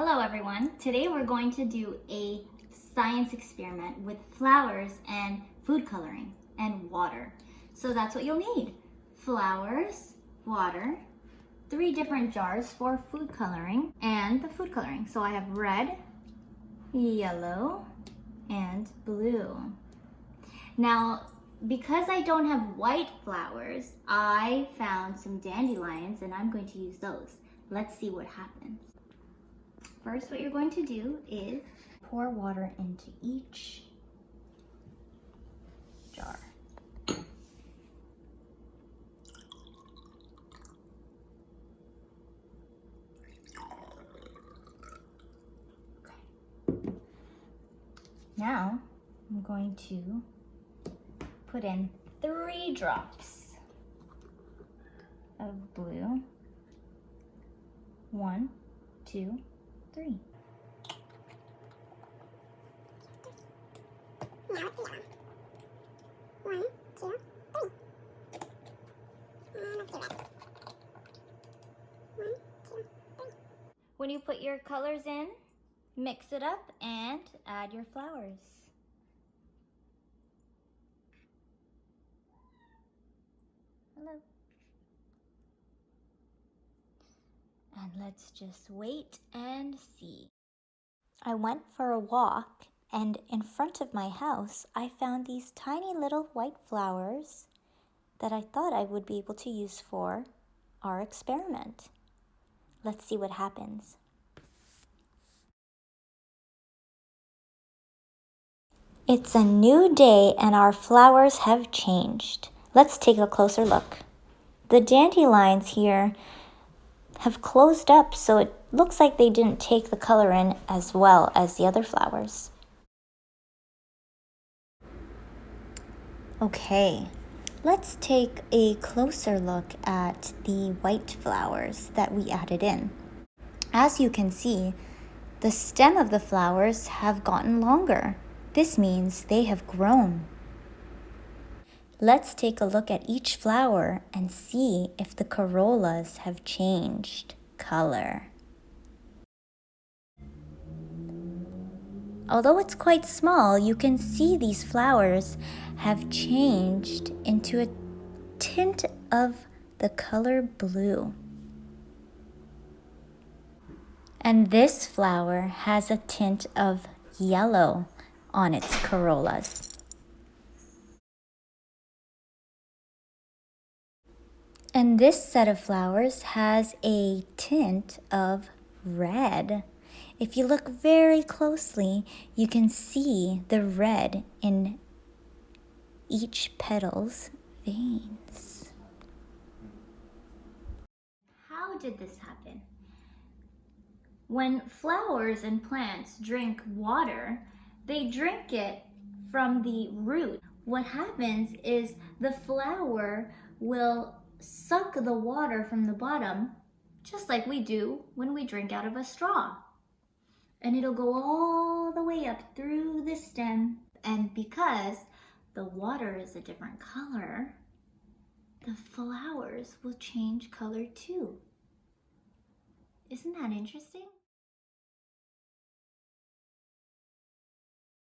Hello everyone. Today we're going to do a science experiment with flowers and food coloring and water. So that's what you'll need. Flowers, water, 3 different jars for food coloring and the food coloring. So I have red, yellow, and blue. Now, because I don't have white flowers, I found some dandelions and I'm going to use those. Let's see what happens. First, what you're going to do is pour water into each jar. Okay. Now, I'm going to put in 3 drops of blue. 1, 2, 3. Now it's yellow. 1, 2, 3. And let's do red. 1, 2, 3. When you put your colors in, mix it up and add your flowers. Hello. And let's just wait and see. I went for a walk, and in front of my house, I found these tiny little white flowers that I thought I would be able to use for our experiment. Let's see what happens. It's a new day and our flowers have changed. Let's take a closer look. The dandelions here have closed up, so it looks like they didn't take the color in as well as the other flowers. Okay, let's take a closer look at the white flowers that we added in. As you can see, the stem of the flowers have gotten longer. This means they have grown. Let's take a look at each flower and see if the corollas have changed color. Although it's quite small, you can see these flowers have changed into a tint of the color blue. And this flower has a tint of yellow on its corollas. And this set of flowers has a tint of red. If you look very closely, you can see the red in each petal's veins. How did this happen? When flowers and plants drink water, they drink it from the root. What happens is the flower will suck the water from the bottom, just like we do when we drink out of a straw. And it'll go all the way up through the stem. And because the water is a different color, the flowers will change color too. Isn't that interesting?